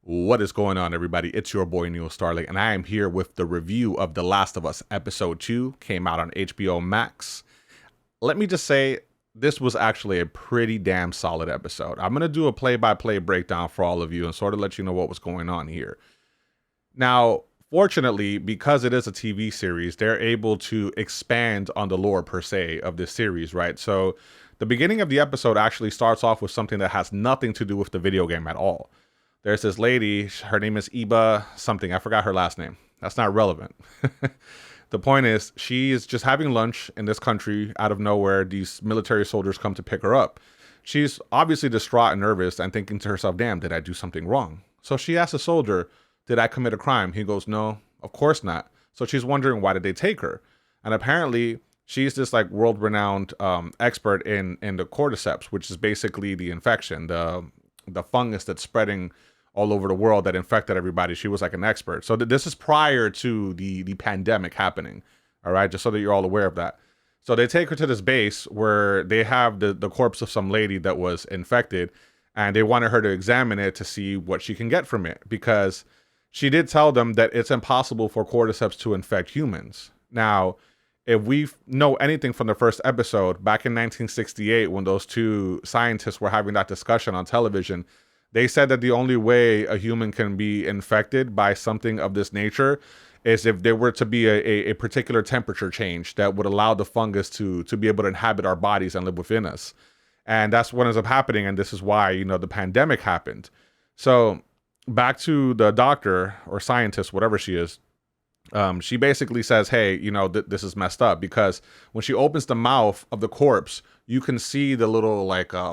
What is going on, everybody? It's your boy NeoStarling, and I am here with the review of The Last of Us Episode 2. Came out on HBO Max. Let me just say, this was actually a pretty damn solid episode. I'm going to do a play-by-play breakdown for all of you and sort of let you know what was going on here. Now, fortunately, because it is a TV series, they're able to expand on the lore, per se, of this series, right? So the beginning of the episode actually starts off with something that has nothing to do with the video game at all. There's this lady, her name is Eba something, I forgot her last name. That's not relevant. The point is, she is just having lunch in this country. Out of nowhere, these military soldiers come to pick her up. She's obviously distraught and nervous and thinking to herself, damn, did I do something wrong? So she asks a soldier, did I commit a crime? He goes, no, of course not. So she's wondering, why did they take her? And apparently, she's this like world-renowned expert in the cordyceps, which is basically the infection, the fungus that's spreading all over the world that infected everybody. She was like an expert. So this is prior to the pandemic happening. All right, just so that you're all aware of that. So they take her to this base where they have the corpse of some lady that was infected, and they wanted her to examine it to see what she can get from it, because she did tell them that it's impossible for cordyceps to infect humans. Now, if we know anything from the first episode, back in 1968, when those two scientists were having that discussion on television, they said that the only way a human can be infected by something of this nature is if there were to be a particular temperature change that would allow the fungus to be able to inhabit our bodies and live within us. And that's what ends up happening, and this is why, the pandemic happened. So back to the doctor or scientist, whatever she is, she basically says, hey, this is messed up, because when she opens the mouth of the corpse, you can see the little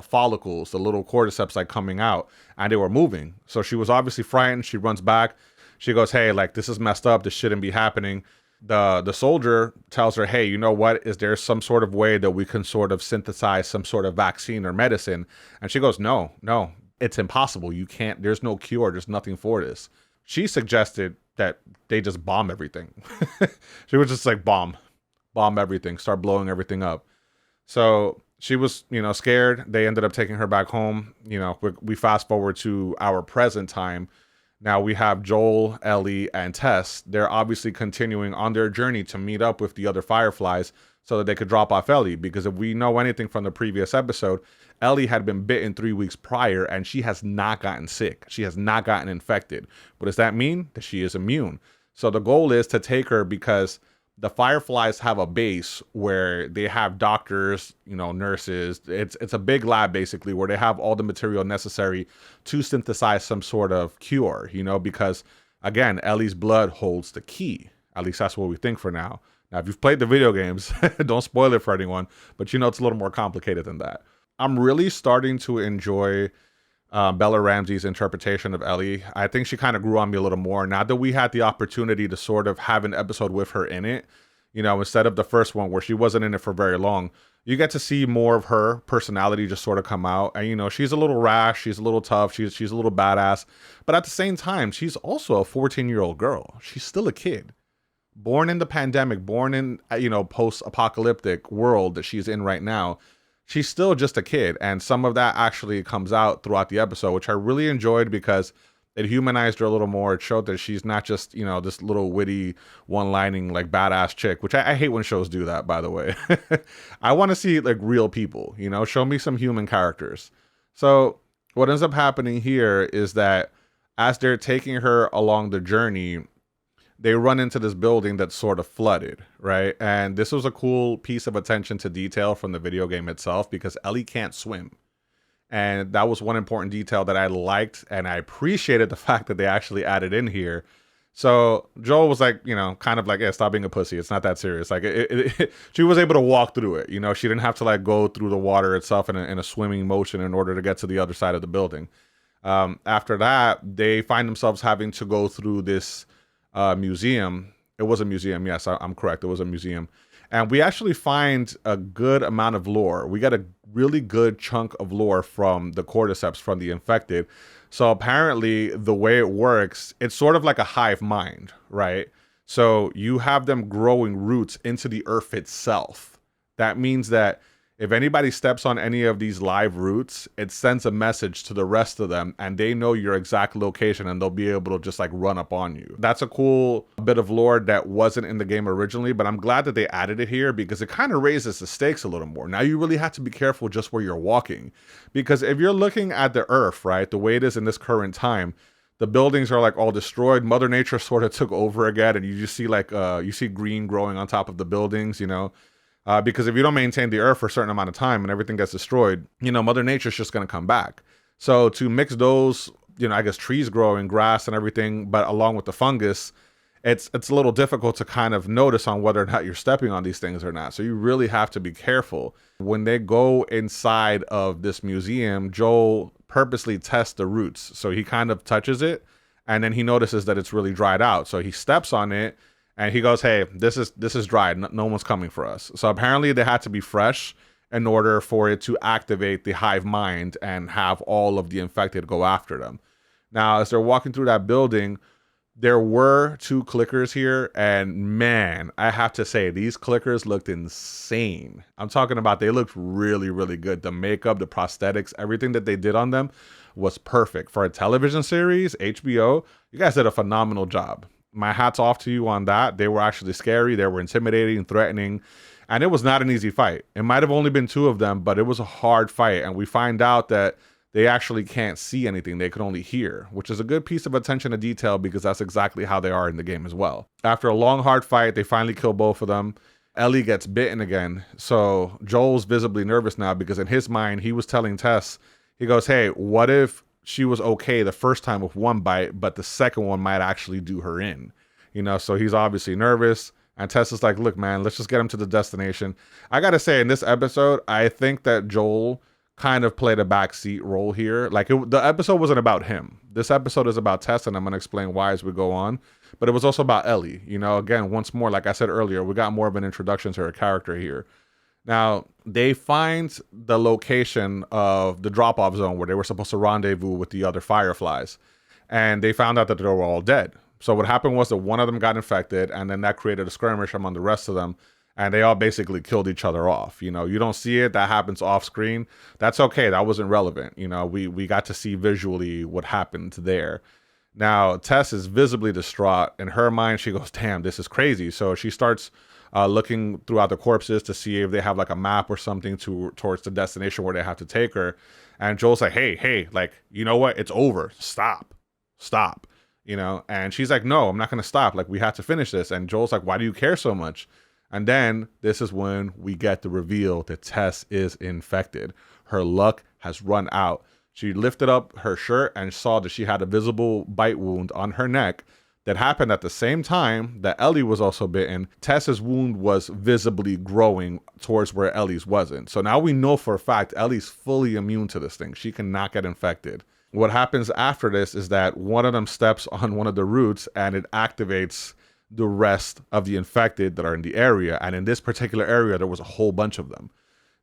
follicles, the little cordyceps coming out, and they were moving. So she was obviously frightened. She runs back. She goes, hey, this is messed up. This shouldn't be happening. The soldier tells her, hey, you know what? Is there some sort of way that we can sort of synthesize some sort of vaccine or medicine? And she goes, no, it's impossible. You can't, there's no cure. There's nothing for this. She suggested that they just bomb everything. She was just like, bomb everything, start blowing everything up. So she was, scared. They ended up taking her back home. We fast forward to our present time. Now we have Joel, Ellie, and Tess. They're obviously continuing on their journey to meet up with the other Fireflies so that they could drop off Ellie. Because if we know anything from the previous episode, Ellie had been bitten 3 weeks prior, and she has not gotten sick. She has not gotten infected. What does that mean? That she is immune. So the goal is to take her, because the Fireflies have a base where they have doctors, nurses. It's a big lab, basically, where they have all the material necessary to synthesize some sort of cure, because, again, Ellie's blood holds the key. At least that's what we think for now. Now, if you've played the video games, don't spoil it for anyone, but it's a little more complicated than that. I'm really starting to enjoy Bella Ramsey's interpretation of Ellie. I think she kind of grew on me a little more now that we had the opportunity to sort of have an episode with her in it. Instead of the first one where she wasn't in it for very long, you get to see more of her personality just sort of come out. And, she's a little rash. She's a little tough. She's a little badass. But at the same time, she's also a 14-year-old girl. She's still a kid. Born in the pandemic, born in, post-apocalyptic world that she's in right now. She's still just a kid, and some of that actually comes out throughout the episode, which I really enjoyed because it humanized her a little more. It showed that she's not just, this little witty, one-lining, badass chick, which I hate when shows do that, by the way. I want to see, real people, show me some human characters. So what ends up happening here is that as they're taking her along the journey, they run into this building that's sort of flooded, right? And this was a cool piece of attention to detail from the video game itself, because Ellie can't swim. And that was one important detail that I liked, and I appreciated the fact that they actually added in here. So Joel was yeah, stop being a pussy. It's not that serious. She was able to walk through it. She didn't have to go through the water itself in a swimming motion in order to get to the other side of the building. After that, they find themselves having to go through this museum. It was a museum. Yes, I'm correct. It was a museum. And we actually find a good amount of lore. We got a really good chunk of lore from the cordyceps, from the infected. So apparently the way it works, it's sort of like a hive mind, right? So you have them growing roots into the earth itself. That means that If anybody steps on any of these live roots, it sends a message to the rest of them and they know your exact location and they'll be able to just like run up on you. That's a cool bit of lore that wasn't in the game originally, but I'm glad that they added it here because it kind of raises the stakes a little more. Now you really have to be careful just where you're walking, because if you're looking at the earth, right, the way it is in this current time, the buildings are like all destroyed. Mother Nature sort of took over again, and you just see like you see green growing on top of the buildings, you know. Because if you don't maintain the earth for a certain amount of time and everything gets destroyed, you know, Mother Nature's just going to come back. So to mix those, you know, I guess trees growing, grass and everything, but along with the fungus, it's a little difficult to kind of notice on whether or not you're stepping on these things or not. So you really have to be careful. When they go inside of this museum, Joel purposely tests the roots. So he kind of touches it and then he notices that it's really dried out. So he steps on it. And he goes, hey, this is dried. No one's coming for us. So apparently they had to be fresh in order for it to activate the hive mind and have all of the infected go after them. Now, as they're walking through that building, there were 2 clickers here. And man, I have to say, these clickers looked insane. I'm talking about they looked really, really good. The makeup, the prosthetics, everything that they did on them was perfect. For a television series, HBO, you guys did a phenomenal job. My hat's off to you on that. They were actually scary. They were intimidating, threatening, and it was not an easy fight. It might have only been 2 of them, but it was a hard fight. And we find out that they actually can't see anything. They can only hear, which is a good piece of attention to detail because that's exactly how they are in the game as well. After a long, hard fight, they finally kill both of them. Ellie gets bitten again. So Joel's visibly nervous now because in his mind, he was telling Tess, he goes, hey, what if she was okay the first time with 1 bite, but the second one might actually do her in, you know? So he's obviously nervous. And Tess is like, look, man, let's just get him to the destination. I got to say, in this episode, I think that Joel kind of played a backseat role here. Like the episode wasn't about him. This episode is about Tess, and I'm going to explain why as we go on. But it was also about Ellie. You know, again, once more, like I said earlier, we got more of an introduction to her character here. Now, they find the location of the drop-off zone where they were supposed to rendezvous with the other fireflies. And they found out that they were all dead. So what happened was that one of them got infected, and then that created a skirmish among the rest of them. And they all basically killed each other off. You know, you don't see it. That happens off screen. That's okay. That wasn't relevant. You know, we got to see visually what happened there. Now, Tess is visibly distraught. In her mind, she goes, damn, this is crazy. So she starts looking throughout the corpses to see if they have like a map or something towards the destination where they have to take her. And Joel's like, hey, like, you know what? It's over. Stop, you know? And she's like, no, I'm not going to stop. Like, we have to finish this. And Joel's like, why do you care so much? And then this is when we get the reveal that Tess is infected. Her luck has run out. She lifted up her shirt and saw that she had a visible bite wound on her neck that happened at the same time that Ellie was also bitten. Tess's wound was visibly growing towards where Ellie's wasn't. So now we know for a fact Ellie's fully immune to this thing. She cannot get infected. What happens after this is that one of them steps on one of the roots and it activates the rest of the infected that are in the area. And in this particular area, there was a whole bunch of them.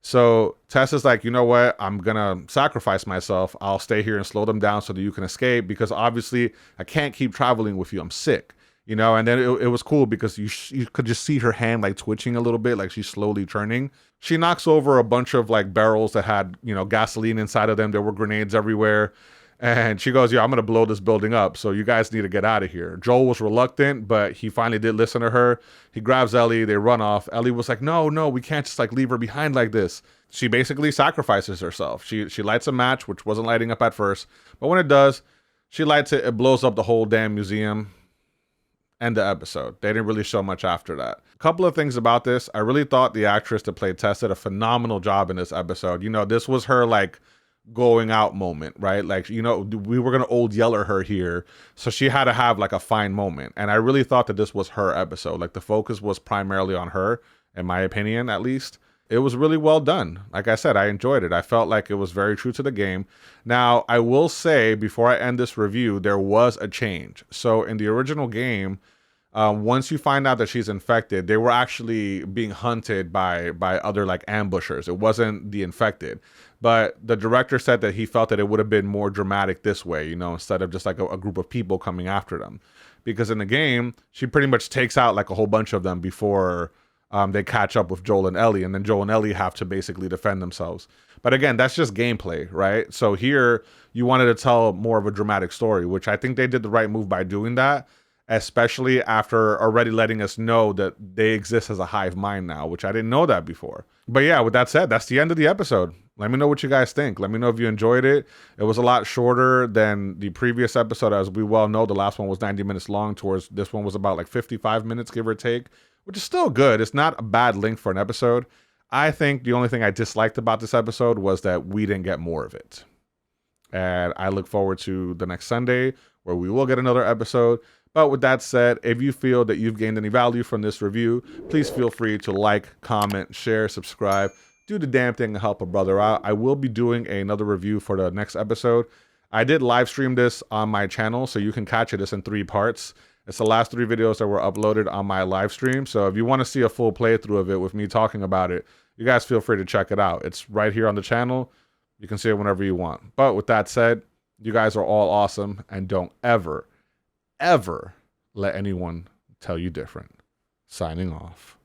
So Tess is like, you know what? I'm going to sacrifice myself. I'll stay here and slow them down so that you can escape, because obviously I can't keep traveling with you. I'm sick, you know? And then it was cool because you could just see her hand like twitching a little bit, like she's slowly turning. She knocks over a bunch of like barrels that had, you know, gasoline inside of them. There were grenades everywhere. And she goes, yeah, I'm going to blow this building up. So you guys need to get out of here. Joel was reluctant, but he finally did listen to her. He grabs Ellie. They run off. Ellie was like, no, we can't just like leave her behind like this. She basically sacrifices herself. She lights a match, which wasn't lighting up at first. But when it does, she lights it. It blows up the whole damn museum. End the episode. They didn't really show much after that. A couple of things about this. I really thought the actress that played Tess did a phenomenal job in this episode. You know, this was her like going out moment, right? Like, you know, we were going to old yeller her here. So she had to have like a fine moment. And I really thought that this was her episode. Like the focus was primarily on her, in my opinion, at least. It was really well done. Like I said, I enjoyed it. I felt like it was very true to the game. Now, I will say before I end this review, there was a change. So in the original game, once you find out that she's infected, they were actually being hunted by other like ambushers. It wasn't the infected. But the director said that he felt that it would have been more dramatic this way, you know, instead of just like a group of people coming after them. Because in the game, she pretty much takes out like a whole bunch of them before they catch up with Joel and Ellie, and then Joel and Ellie have to basically defend themselves. But again, that's just gameplay, right? So here, you wanted to tell more of a dramatic story, which I think they did the right move by doing that, especially after already letting us know that they exist as a hive mind now, which I didn't know that before. But yeah, with that said, that's the end of the episode. Let me know what you guys think. Let me know if you enjoyed it. It was a lot shorter than the previous episode. As we well know, the last one was 90 minutes long. Towards this one was about like 55 minutes, give or take, which is still good. It's not a bad length for an episode. I think the only thing I disliked about this episode was that we didn't get more of it. And I look forward to the next Sunday where we will get another episode. But with that said, if you feel that you've gained any value from this review, please feel free to like, comment, share, subscribe. Do the damn thing to help a brother out. I will be doing another review for the next episode. I did live stream this on my channel, so you can catch it. It's in 3 parts. It's the last 3 videos that were uploaded on my live stream. So if you want to see a full playthrough of it with me talking about it, you guys feel free to check it out. It's right here on the channel. You can see it whenever you want. But with that said, you guys are all awesome, and don't ever, ever let anyone tell you different. Signing off.